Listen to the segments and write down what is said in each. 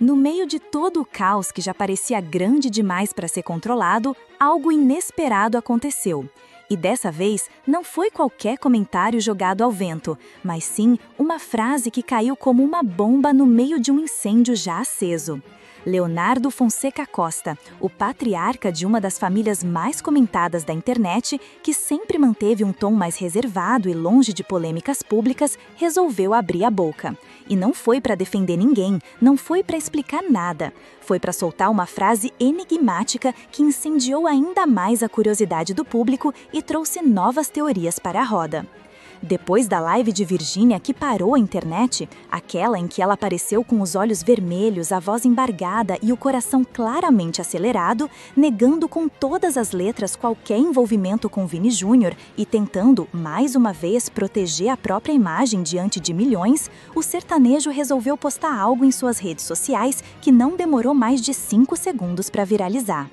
No meio de todo o caos que já parecia grande demais para ser controlado, algo inesperado aconteceu. E dessa vez, não foi qualquer comentário jogado ao vento, mas sim uma frase que caiu como uma bomba no meio de um incêndio já aceso. Leonardo Fonseca Costa, o patriarca de uma das famílias mais comentadas da internet, que sempre manteve um tom mais reservado e longe de polêmicas públicas, resolveu abrir a boca. E não foi para defender ninguém, não foi para explicar nada. Foi para soltar uma frase enigmática que incendiou ainda mais a curiosidade do público e trouxe novas teorias para a roda. Depois da live de Virgínia que parou a internet, aquela em que ela apareceu com os olhos vermelhos, a voz embargada e o coração claramente acelerado, negando com todas as letras qualquer envolvimento com Vini Júnior e tentando, mais uma vez, proteger a própria imagem diante de milhões, o sertanejo resolveu postar algo em suas redes sociais que não demorou mais de 5 segundos para viralizar.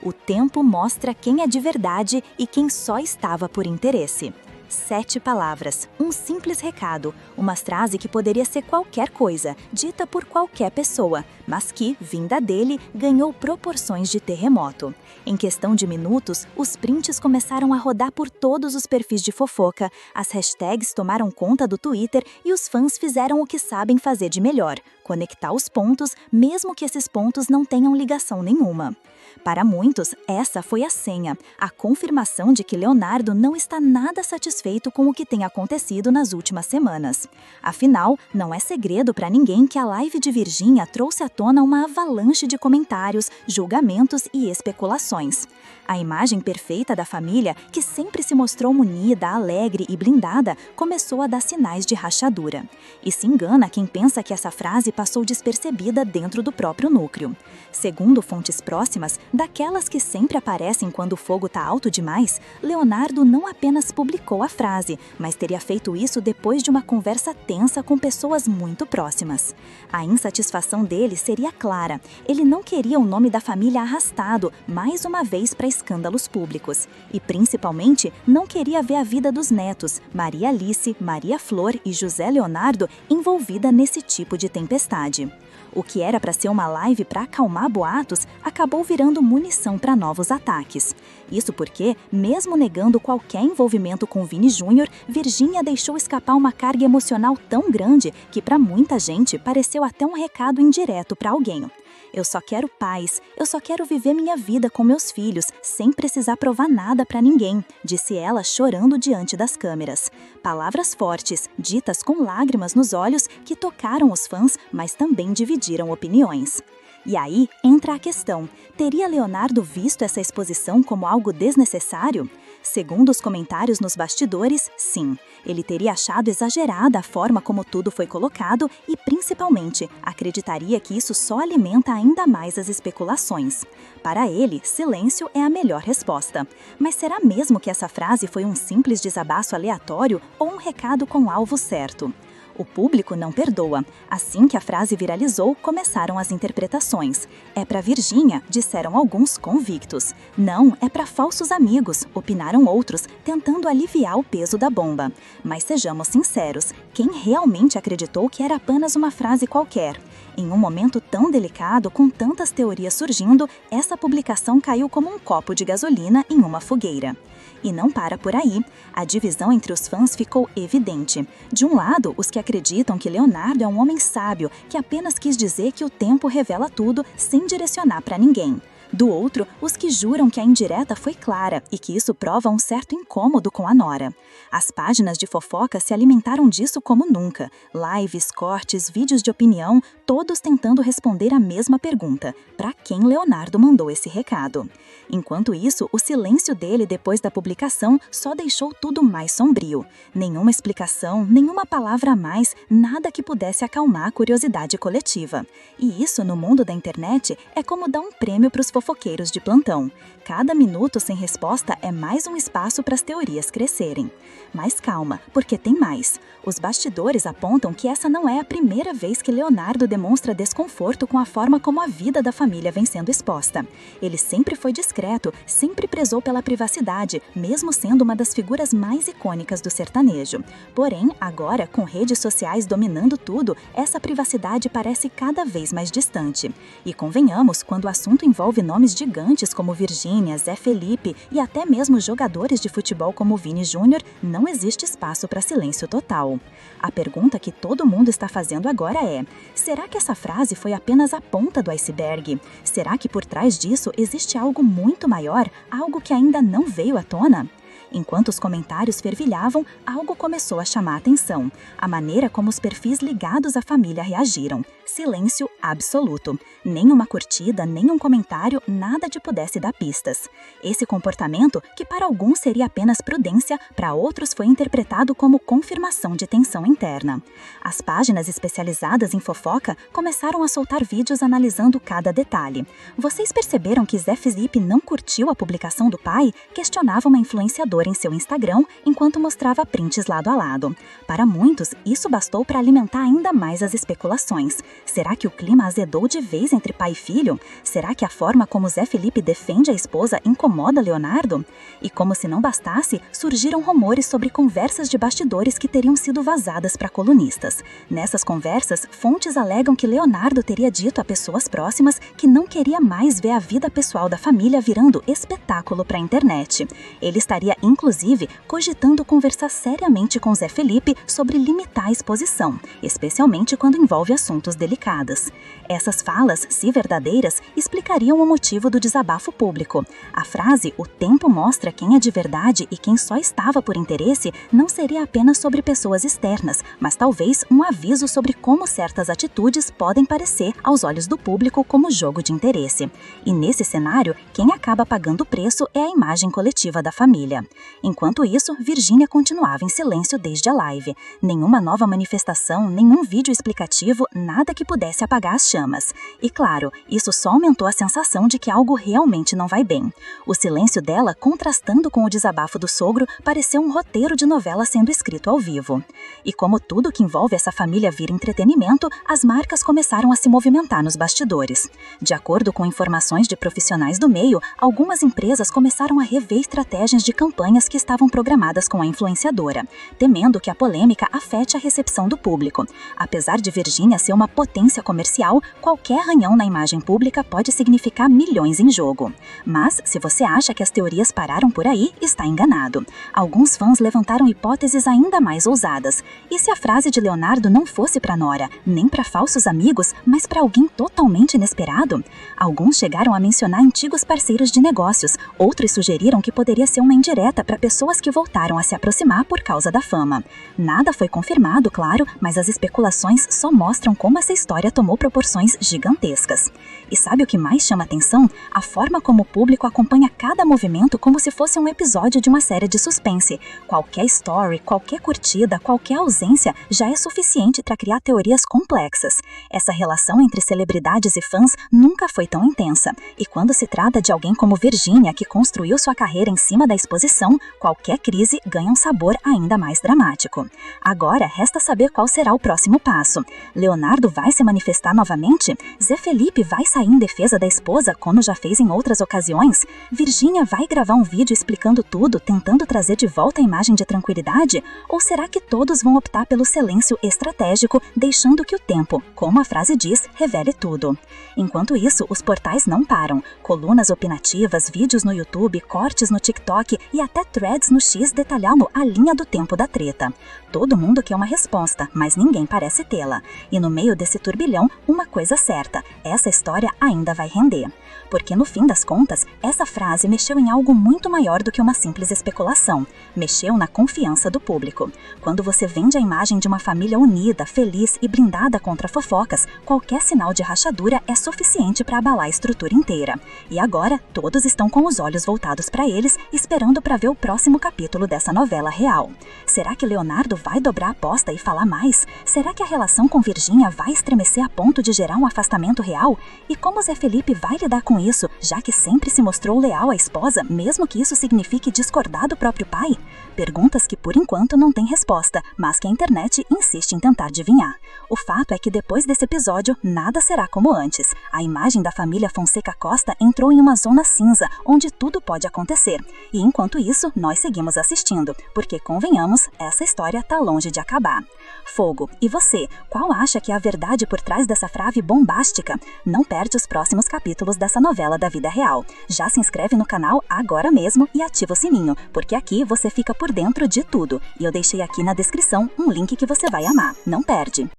O tempo mostra quem é de verdade e quem só estava por interesse. 7 palavras, um simples recado, uma frase que poderia ser qualquer coisa, dita por qualquer pessoa, mas que, vinda dele, ganhou proporções de terremoto. Em questão de minutos, os prints começaram a rodar por todos os perfis de fofoca, as hashtags tomaram conta do Twitter e os fãs fizeram o que sabem fazer de melhor, conectar os pontos, mesmo que esses pontos não tenham ligação nenhuma. Para muitos, essa foi a senha, a confirmação de que Leonardo não está nada satisfeito com o que tem acontecido nas últimas semanas. Afinal, não é segredo para ninguém que a live de Virgínia trouxe à tona uma avalanche de comentários, julgamentos e especulações. A imagem perfeita da família, que sempre se mostrou unida, alegre e blindada, começou a dar sinais de rachadura. E se engana quem pensa que essa frase passou despercebida dentro do próprio núcleo. Segundo fontes próximas, daquelas que sempre aparecem quando o fogo está alto demais, Leonardo não apenas publicou a frase, mas teria feito isso depois de uma conversa tensa com pessoas muito próximas. A insatisfação dele seria clara. Ele não queria o nome da família arrastado, mais uma vez para escândalos públicos. E, principalmente, não queria ver a vida dos netos, Maria Alice, Maria Flor e José Leonardo, envolvida nesse tipo de tempestade. O que era para ser uma live para acalmar boatos, acabou virando munição para novos ataques. Isso porque, mesmo negando qualquer envolvimento com Vini Júnior, Virgínia deixou escapar uma carga emocional tão grande que para muita gente pareceu até um recado indireto para alguém. Eu só quero paz, eu só quero viver minha vida com meus filhos, sem precisar provar nada para ninguém, disse ela chorando diante das câmeras. Palavras fortes, ditas com lágrimas nos olhos, que tocaram os fãs, mas também dividiram opiniões. E aí entra a questão: teria Leonardo visto essa exposição como algo desnecessário? Segundo os comentários nos bastidores, sim. Ele teria achado exagerada a forma como tudo foi colocado e, principalmente, acreditaria que isso só alimenta ainda mais as especulações. Para ele, silêncio é a melhor resposta. Mas será mesmo que essa frase foi um simples desabafo aleatório ou um recado com alvo certo? O público não perdoa. Assim que a frase viralizou, começaram as interpretações. É para Virgínia, disseram alguns convictos. Não, é para falsos amigos, opinaram outros, tentando aliviar o peso da bomba. Mas sejamos sinceros, quem realmente acreditou que era apenas uma frase qualquer? Em um momento tão delicado, com tantas teorias surgindo, essa publicação caiu como um copo de gasolina em uma fogueira. E não para por aí. A divisão entre os fãs ficou evidente. De um lado, os que acreditam que Leonardo é um homem sábio, que apenas quis dizer que o tempo revela tudo sem direcionar para ninguém. Do outro, os que juram que a indireta foi clara e que isso prova um certo incômodo com a nora. As páginas de fofoca se alimentaram disso como nunca. Lives, cortes, vídeos de opinião, todos tentando responder a mesma pergunta: para quem Leonardo mandou esse recado? Enquanto isso, o silêncio dele depois da publicação só deixou tudo mais sombrio. Nenhuma explicação, nenhuma palavra a mais, nada que pudesse acalmar a curiosidade coletiva. E isso, no mundo da internet, é como dar um prêmio para os fofoqueiros de plantão. Cada minuto sem resposta é mais um espaço para as teorias crescerem. Mas calma, porque tem mais. Os bastidores apontam que essa não é a primeira vez que Leonardo demonstra desconforto com a forma como a vida da família vem sendo exposta. Ele sempre foi discreto, sempre prezou pela privacidade, mesmo sendo uma das figuras mais icônicas do sertanejo. Porém, agora, com redes sociais dominando tudo, essa privacidade parece cada vez mais distante. E convenhamos, quando o assunto envolve nomes gigantes como Virgínia, Zé Felipe e até mesmo jogadores de futebol como Vini Júnior, não existe espaço para silêncio total. A pergunta que todo mundo está fazendo agora é: será que essa frase foi apenas a ponta do iceberg? Será que por trás disso existe algo muito maior, algo que ainda não veio à tona? Enquanto os comentários fervilhavam, algo começou a chamar a atenção: a maneira como os perfis ligados à família reagiram. Silêncio absoluto. Nem uma curtida, nem um comentário, nada de pudesse dar pistas. Esse comportamento, que para alguns seria apenas prudência, para outros foi interpretado como confirmação de tensão interna. As páginas especializadas em fofoca começaram a soltar vídeos analisando cada detalhe. Vocês perceberam que Zé Felipe não curtiu a publicação do pai? Questionava uma influenciadora em seu Instagram enquanto mostrava prints lado a lado. Para muitos, isso bastou para alimentar ainda mais as especulações. Será que o clima azedou de vez entre pai e filho? Será que a forma como Zé Felipe defende a esposa incomoda Leonardo? E como se não bastasse, surgiram rumores sobre conversas de bastidores que teriam sido vazadas para colunistas. Nessas conversas, fontes alegam que Leonardo teria dito a pessoas próximas que não queria mais ver a vida pessoal da família virando espetáculo para a internet. Ele estaria, inclusive, cogitando conversar seriamente com Zé Felipe sobre limitar a exposição, especialmente quando envolve assuntos delicados. Essas falas, se verdadeiras, explicariam o motivo do desabafo público. A frase "o tempo mostra quem é de verdade e quem só estava por interesse" não seria apenas sobre pessoas externas, mas talvez um aviso sobre como certas atitudes podem parecer, aos olhos do público, como jogo de interesse. E nesse cenário, quem acaba pagando o preço é a imagem coletiva da família. Enquanto isso, Virgínia continuava em silêncio desde a live. Nenhuma nova manifestação, nenhum vídeo explicativo, nada que pudesse apagar as chamas. E claro, isso só aumentou a sensação de que algo realmente não vai bem. O silêncio dela, contrastando com o desabafo do sogro, pareceu um roteiro de novela sendo escrito ao vivo. E como tudo que envolve essa família vira entretenimento, as marcas começaram a se movimentar nos bastidores. De acordo com informações de profissionais do meio, algumas empresas começaram a rever estratégias de campanhas que estavam programadas com a influenciadora, temendo que a polêmica afete a recepção do público. Apesar de Virgínia ser uma potência comercial, qualquer arranhão na imagem pública pode significar milhões em jogo. Mas, se você acha que as teorias pararam por aí, está enganado. Alguns fãs levantaram hipóteses ainda mais ousadas. E se a frase de Leonardo não fosse para Nora, nem para falsos amigos, mas para alguém totalmente inesperado? Alguns chegaram a mencionar antigos parceiros de negócios, outros sugeriram que poderia ser uma indireta para pessoas que voltaram a se aproximar por causa da fama. Nada foi confirmado, claro, mas as especulações só mostram como essa história tomou proporções gigantescas. E sabe o que mais chama atenção? A forma como o público acompanha cada movimento como se fosse um episódio de uma série de suspense. Qualquer story, qualquer curtida, qualquer ausência já é suficiente para criar teorias complexas. Essa relação entre celebridades e fãs nunca foi tão intensa. E quando se trata de alguém como Virgínia, que construiu sua carreira em cima da exposição, qualquer crise ganha um sabor ainda mais dramático. Agora, resta saber qual será o próximo passo. Leonardo vai se manifestar novamente? Zé Felipe vai sair em defesa da esposa, como já fez em outras ocasiões? Virgínia vai gravar um vídeo explicando tudo, tentando trazer de volta a imagem de tranquilidade? Ou será que todos vão optar pelo silêncio estratégico, deixando que o tempo, como a frase diz, revele tudo? Enquanto isso, os portais não param. Colunas opinativas, vídeos no YouTube, cortes no TikTok e até threads no X detalhando a linha do tempo da treta. Todo mundo quer uma resposta, mas ninguém parece tê-la. E no meio desse turbilhão, uma coisa certa: essa história ainda vai render. Porque no fim das contas, essa frase mexeu em algo muito maior do que uma simples especulação. Mexeu na confiança do público. Quando você vende a imagem de uma família unida, feliz e blindada contra fofocas, qualquer sinal de rachadura é suficiente para abalar a estrutura inteira. E agora, todos estão com os olhos voltados para eles, esperando para ver o próximo capítulo dessa novela real. Será que Leonardo vai dobrar a aposta e falar mais? Será que a relação com Virgínia vai estremecer a ponto de gerar um afastamento real? E como Zé Felipe vai lidar com isso, já que sempre se mostrou leal à esposa, mesmo que isso signifique discordar do próprio pai? Perguntas que por enquanto não têm resposta, mas que a internet insiste em tentar adivinhar. O fato é que depois desse episódio, nada será como antes. A imagem da família Fonseca Costa entrou em uma zona cinza, onde tudo pode acontecer. E enquanto isso, nós seguimos assistindo, porque convenhamos, essa história tá longe de acabar. Fogo, e você, qual acha que é a verdade por trás dessa frase bombástica? Não perde os próximos capítulos dessa novela da vida real. Já se inscreve no canal agora mesmo e ativa o sininho, porque aqui você fica por dentro de tudo. E eu deixei aqui na descrição um link que você vai amar. Não perde!